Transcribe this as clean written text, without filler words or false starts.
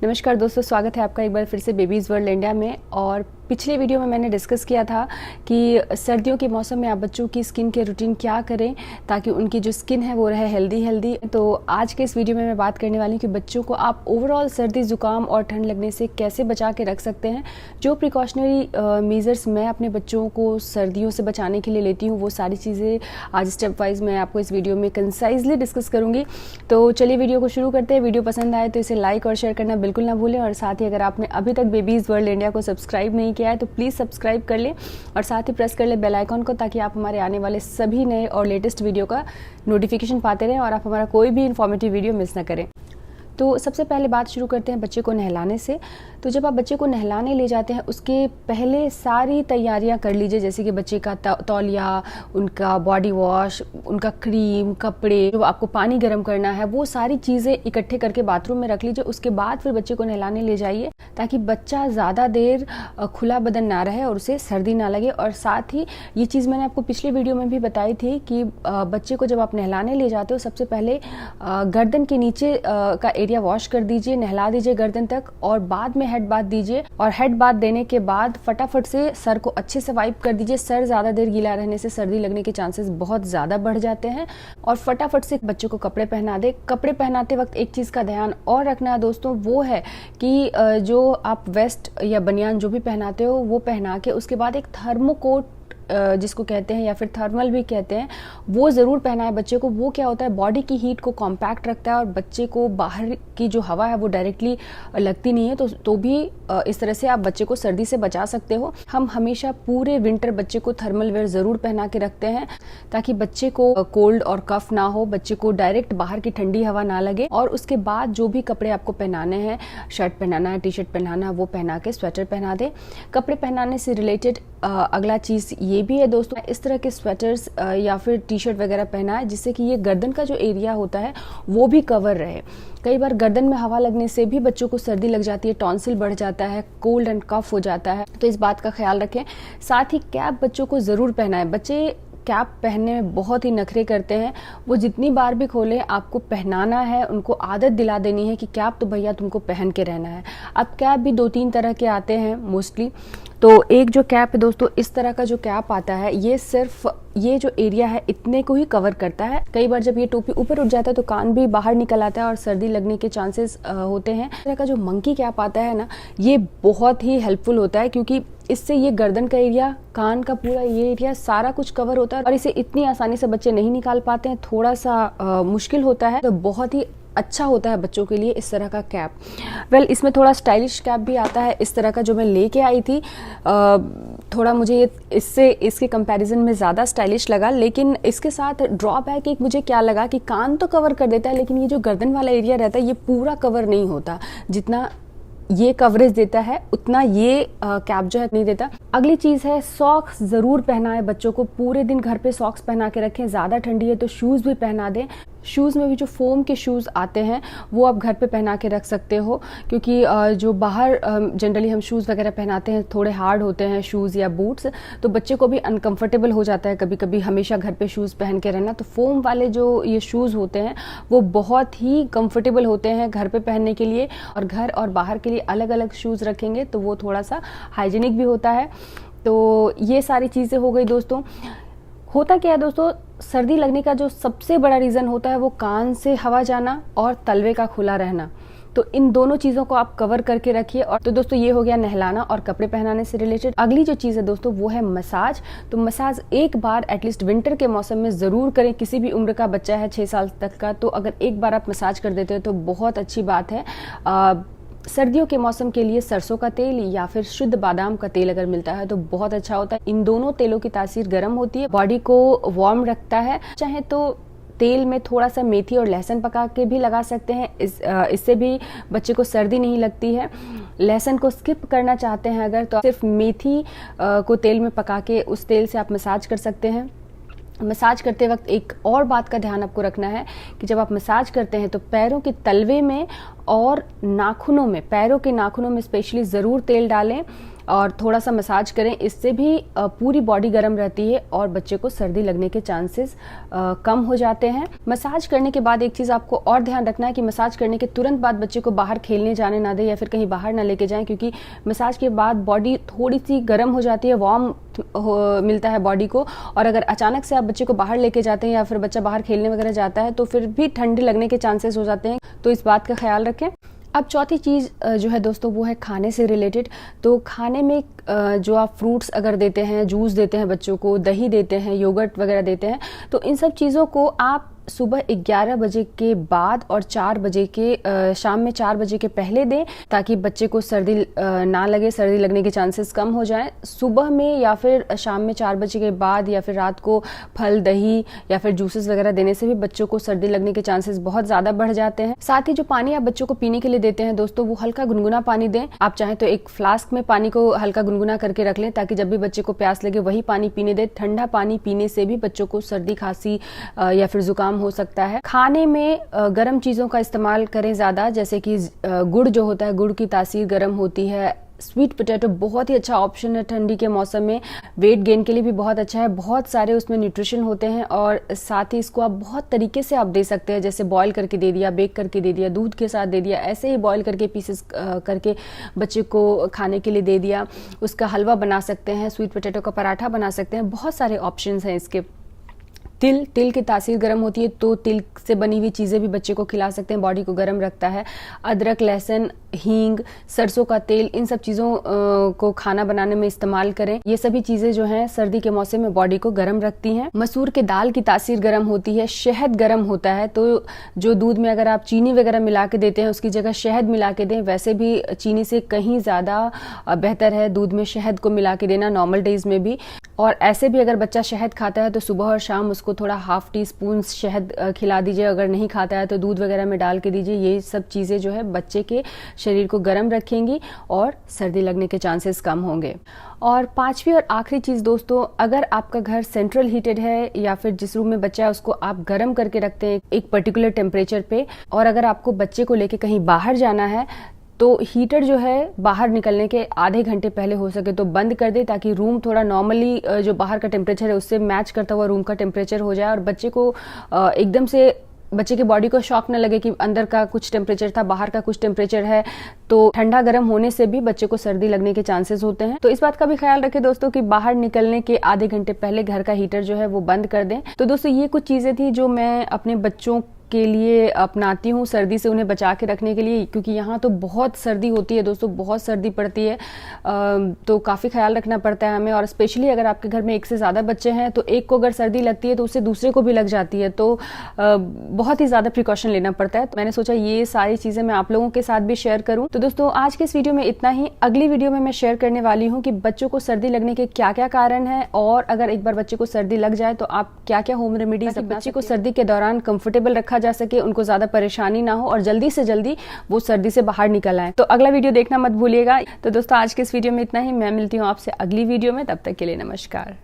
नमस्कार दोस्तों, स्वागत है आपका एक बार फिर से बेबीज़ वर्ल्ड इंडिया में। और पिछले वीडियो में मैंने डिस्कस किया था कि सर्दियों के मौसम में आप बच्चों की स्किन के रूटीन क्या करें ताकि उनकी जो स्किन है वो रहे हेल्दी। तो आज के इस वीडियो में मैं बात करने वाली हूँ कि बच्चों को आप ओवरऑल सर्दी ज़ुकाम और ठंड लगने से कैसे बचा के रख सकते हैं। जो प्रिकॉशनरी मेजर्स मैं अपने बच्चों को सर्दियों से बचाने के लिए लेती हूँ वो सारी चीज़ें आज स्टेप वाइज मैं आपको इस वीडियो में कंसाइजली डिस्कस करूँगी। तो चलिए वीडियो को शुरू करते हैं। वीडियो पसंद आए तो इसे लाइक और शेयर करना बिल्कुल ना भूलें, और साथ ही अगर आपने अभी तक बेबीज़ वर्ल्ड इंडिया को सब्सक्राइब नहीं किया है तो प्लीज़ सब्सक्राइब कर लें और साथ ही प्रेस कर लें बेल आइकॉन को, ताकि आप हमारे आने वाले सभी नए और लेटेस्ट वीडियो का नोटिफिकेशन पाते रहें और आप हमारा कोई भी इन्फॉर्मेटिव वीडियो मिस ना करें। तो सबसे पहले बात शुरू करते हैं बच्चे को नहलाने से। तो जब आप बच्चे को नहलाने ले जाते हैं उसके पहले सारी तैयारियां कर लीजिए, जैसे कि बच्चे का तौलिया, उनका बॉडी वॉश, उनका क्रीम, कपड़े, जो आपको पानी गर्म करना है वो सारी चीज़ें इकट्ठे करके बाथरूम में रख लीजिए। उसके बाद फिर बच्चे को नहलाने ले जाइए ताकि बच्चा ज़्यादा देर खुला बदन ना रहे और उसे सर्दी ना लगे। और साथ ही ये चीज़ मैंने आपको पिछले वीडियो में भी बताई थी कि बच्चे को जब आप नहलाने ले जाते हो सबसे पहले गर्दन के नीचे का एरिया वॉश कर दीजिए, नहला दीजिए गर्दन तक, और बाद में हेड बाथ दीजिए। और हेड बाथ देने के बाद फटाफट से सर को अच्छे से वाइप कर दीजिए। सर ज्यादा देर गीला रहने से सर्दी लगने के चांसेस बहुत ज्यादा बढ़ जाते हैं। और फटाफट से बच्चों को कपड़े पहना दे। कपड़े पहनाते वक्त एक चीज का ध्यान और रखना है दोस्तों, वो है कि जो आप वेस्ट या बनियान जो भी पहनाते हो वो पहना के उसके बाद एक थर्मोकोट जिसको कहते हैं या फिर थर्मल भी कहते हैं वो ज़रूर पहनाए बच्चे को। वो क्या होता है, बॉडी की हीट को कॉम्पैक्ट रखता है और बच्चे को बाहर की जो हवा है वो डायरेक्टली लगती नहीं है। तो भी इस तरह से आप बच्चे को सर्दी से बचा सकते हो। हम हमेशा पूरे विंटर बच्चे को थर्मल वेयर ज़रूर पहना के रखते हैं ताकि बच्चे को कोल्ड और कफ ना हो, बच्चे को डायरेक्ट बाहर की ठंडी हवा ना लगे। और उसके बाद जो भी कपड़े आपको पहनाने हैं, शर्ट पहनाना है, टी शर्ट पहनाना है, वो पहना के स्वेटर पहना दे। कपड़े पहनाने से रिलेटेड अगला चीज़ ये भी है दोस्तों, इस तरह के स्वेटर्स या फिर टी शर्ट वगैरह पहना है जिससे कि ये गर्दन का जो एरिया होता है वो भी कवर रहे। कई बार गर्दन में हवा लगने से भी बच्चों को सर्दी लग जाती है, टॉन्सिल बढ़ जाता है, कोल्ड एंड कफ हो जाता है, तो इस बात का ख्याल रखें। साथ ही कैप बच्चों को ज़रूर पहनाएं। बच्चे कैप पहनने में बहुत ही नखरे करते हैं, वो जितनी बार भी खोलें आपको पहनाना है, उनको आदत दिला देनी है कि कैप तो भैया तुमको पहन के रहना है। अब कैप भी 2-3 तरह के आते हैं मोस्टली। तो एक जो कैप है दोस्तों, इस तरह का जो कैप आता है ये सिर्फ ये जो एरिया है इतने को ही कवर करता है। कई बार जब ये टोपी ऊपर उठ जाता है तो कान भी बाहर निकल आता है और सर्दी लगने के चांसेस होते हैं। इस तरह का जो मंकी कैप आता है ना, ये बहुत ही हेल्पफुल होता है क्योंकि इससे ये गर्दन का एरिया, कान का पूरा ये एरिया सारा कुछ कवर होता है और इसे इतनी आसानी से बच्चे नहीं निकाल पाते हैं, थोड़ा सा मुश्किल होता है। तो बहुत ही अच्छा होता है बच्चों के लिए इस तरह का कैप। इसमें थोड़ा स्टाइलिश कैप भी आता है इस तरह का जो मैं लेके आई थी। थोड़ा मुझे ये इसके कंपैरिजन में ज़्यादा स्टाइलिश लगा, लेकिन इसके साथ ड्रॉबैक एक मुझे क्या लगा कि कान तो कवर कर देता है लेकिन ये जो गर्दन वाला एरिया रहता है ये पूरा कवर नहीं होता। जितना ये कवरेज देता है उतना ये कैप जो है नहीं देता। अगली चीज़ है सॉक्स ज़रूर पहनाएं बच्चों को। पूरे दिन घर पे सॉक्स पहना के रखें। ज़्यादा ठंडी है तो शूज़ भी पहना दें। शूज़ में भी जो फोम के शूज़ आते हैं वो आप घर पे पहना के रख सकते हो, क्योंकि जो बाहर जनरली हम शूज़ वगैरह पहनाते हैं थोड़े हार्ड होते हैं शूज़ या बूट्स, तो बच्चे को भी अनकंफर्टेबल हो जाता है कभी कभी हमेशा घर पे शूज़ पहन के रहना। तो फोम वाले जो ये शूज़ होते हैं वो बहुत ही कंफर्टेबल होते हैं घर पे पहनने के लिए, और घर और बाहर के लिए अलग अलग शूज़ रखेंगे तो वो थोड़ा सा हाइजीनिक भी होता है। तो ये सारी चीज़ें हो गई दोस्तों। होता क्या है दोस्तों, सर्दी लगने का जो सबसे बड़ा रीज़न होता है वो कान से हवा जाना और तलवे का खुला रहना। तो इन दोनों चीज़ों को आप कवर करके रखिए। और तो दोस्तों ये हो गया नहलाना और कपड़े पहनाने से रिलेटेड। अगली जो चीज़ है दोस्तों वो है मसाज। तो मसाज एक बार एटलीस्ट विंटर के मौसम में ज़रूर करें। किसी भी उम्र का बच्चा है 6 साल तक का, तो अगर एक बार आप मसाज कर देते हो तो बहुत अच्छी बात है। सर्दियों के मौसम के लिए सरसों का तेल या फिर शुद्ध बादाम का तेल अगर मिलता है तो बहुत अच्छा होता है। इन दोनों तेलों की तासीर गर्म होती है, बॉडी को वार्म रखता है। चाहे तो तेल में थोड़ा सा मेथी और लहसुन पका के भी लगा सकते हैं, इससे भी बच्चे को सर्दी नहीं लगती है। लहसुन को स्किप करना चाहते हैं अगर, तो सिर्फ मेथी को तेल में पका के उस तेल से आप मसाज कर सकते हैं। मसाज करते वक्त एक और बात का ध्यान आपको रखना है कि जब आप मसाज करते हैं तो पैरों के तलवे में और नाखूनों में, पैरों के नाखूनों में स्पेशली ज़रूर तेल डालें और थोड़ा सा मसाज करें। इससे भी पूरी बॉडी गर्म रहती है और बच्चे को सर्दी लगने के चांसेस कम हो जाते हैं। मसाज करने के बाद एक चीज़ आपको और ध्यान रखना है कि मसाज करने के तुरंत बाद बच्चे को बाहर खेलने जाने ना दें या फिर कहीं बाहर ना लेके जाएं, क्योंकि मसाज के बाद बॉडी थोड़ी सी गर्म हो जाती है, वार्म मिलता है बॉडी को। और अगर अचानक से आप बच्चे को बाहर लेके जाते हैं या फिर बच्चा बाहर खेलने वगैरह जाता है तो फिर भी ठंडी लगने के चांसेस हो जाते हैं, तो इस बात का ख्याल रखें। अब चौथी चीज़ जो है दोस्तों वो है खाने से रिलेटेड। तो खाने में जो आप फ्रूट्स अगर देते हैं, जूस देते हैं बच्चों को, दही देते हैं, योगर्ट वगैरह देते हैं, तो इन सब चीज़ों को आप सुबह 11 बजे के बाद और 4 बजे के शाम में 4 बजे के पहले दें, ताकि बच्चे को सर्दी ना लगे, सर्दी लगने के चांसेस कम हो जाएं। सुबह में या फिर शाम में 4 बजे के बाद या फिर रात को फल, दही या फिर जूसेस वगैरह देने से भी बच्चों को सर्दी लगने के चांसेस बहुत ज़्यादा बढ़ जाते हैं। साथ ही जो पानी आप बच्चों को पीने के लिए देते हैं दोस्तों, वो हल्का गुनगुना पानी दें। आप चाहें तो एक फ्लास्क में पानी को हल्का गुनगुना करके रख लें, ताकि जब भी बच्चे को प्यास लगे वही पानी पीने दें। ठंडा पानी पीने से भी बच्चों को सर्दी, खांसी या फिर जुकाम हो सकता है। खाने में गर्म चीज़ों का इस्तेमाल करें ज़्यादा, जैसे कि गुड़ जो होता है, गुड़ की तासीर गर्म होती है। स्वीट पोटैटो बहुत ही अच्छा ऑप्शन है ठंडी के मौसम में, वेट गेन के लिए भी बहुत अच्छा है। बहुत सारे उसमें न्यूट्रिशन होते हैं और साथ ही इसको आप बहुत तरीके से आप दे सकते हैं, जैसे बॉईल करके दे दिया, बेक करके दे दिया, दूध के साथ दे दिया, ऐसे ही बॉईल करके पीसेस करके बच्चे को खाने के लिए दे दिया। उसका हलवा बना सकते हैं, स्वीट पोटैटो का पराठा बना सकते हैं। बहुत सारे ऑप्शंस हैं इसके। तिल की तासीर गर्म होती है, तो तिल से बनी हुई चीज़ें भी बच्चे को खिला सकते हैं, बॉडी को गर्म रखता है। अदरक, लहसुन, हींग, सरसों का तेल, इन सब चीज़ों को खाना बनाने में इस्तेमाल करें। ये सभी चीज़ें जो हैं सर्दी के मौसम में बॉडी को गर्म रखती हैं। मसूर के दाल की तासीर गर्म होती है, शहद गर्म होता है, तो जो दूध में अगर आप चीनी वगैरह मिला के देते हैं उसकी जगह शहद मिला के दें। वैसे भी चीनी से कहीं ज़्यादा बेहतर है दूध में शहद को मिला के देना, नॉर्मल डेज में भी। और ऐसे भी अगर बच्चा शहद खाता है तो सुबह और शाम उसको थोड़ा ½ टीस्पून शहद खिला दीजिए। अगर नहीं खाता है तो दूध वगैरह में डाल के दीजिए। ये सब चीज़ें जो है बच्चे के शरीर को गर्म रखेंगी और सर्दी लगने के चांसेस कम होंगे। और पांचवी और आखिरी चीज़ दोस्तों, अगर आपका घर सेंट्रल हीटेड है या फिर जिस रूम में बच्चा है उसको आप गर्म करके रखते हैं एक पर्टिकुलर टेम्परेचर पे, और अगर आपको बच्चे को लेके कहीं बाहर जाना है तो हीटर जो है बाहर निकलने के आधे घंटे पहले हो सके तो बंद कर दे, ताकि रूम थोड़ा नॉर्मली जो बाहर का टेम्परेचर है उससे मैच करता हुआ रूम का टेम्परेचर हो जाए और बच्चे को एकदम से बच्चे की बॉडी को शॉक न लगे कि अंदर का कुछ टेम्परेचर था, बाहर का कुछ टेम्परेचर है। तो ठंडा गर्म होने से भी बच्चे को सर्दी लगने के चांसेस होते हैं। तो इस बात का भी ख्याल रखें दोस्तों कि बाहर निकलने के आधे घंटे पहले घर का हीटर जो है वो बंद कर दें। तो दोस्तों ये कुछ चीज़ें थी जो मैं अपने बच्चों के लिए अपनाती हूँ सर्दी से उन्हें बचा के रखने के लिए, क्योंकि यहाँ तो बहुत सर्दी होती है दोस्तों, बहुत सर्दी पड़ती है। तो काफ़ी ख्याल रखना पड़ता है हमें। और स्पेशली अगर आपके घर में एक से ज़्यादा बच्चे हैं तो एक को अगर सर्दी लगती है तो उससे दूसरे को भी लग जाती है, तो बहुत ही ज़्यादा प्रिकॉशन लेना पड़ता है। तो मैंने सोचा ये सारी चीज़ें मैं आप लोगों के साथ भी शेयर करूँ। तो दोस्तों आज के इस वीडियो में इतना ही। अगली वीडियो में मैं शेयर करने वाली हूँ कि बच्चों को सर्दी लगने के क्या क्या कारण है, और अगर एक बार बच्चे को सर्दी लग जाए तो आप क्या क्या होम रेमेडीज बच्चे को सर्दी के दौरान कंफर्टेबल रखा जा सके, उनको ज्यादा परेशानी ना हो और जल्दी से जल्दी वो सर्दी से बाहर निकल आए। तो अगला वीडियो देखना मत भूलिएगा। तो दोस्तों आज के इस वीडियो में इतना ही। मैं मिलती हूँ आपसे अगली वीडियो में, तब तक के लिए नमस्कार।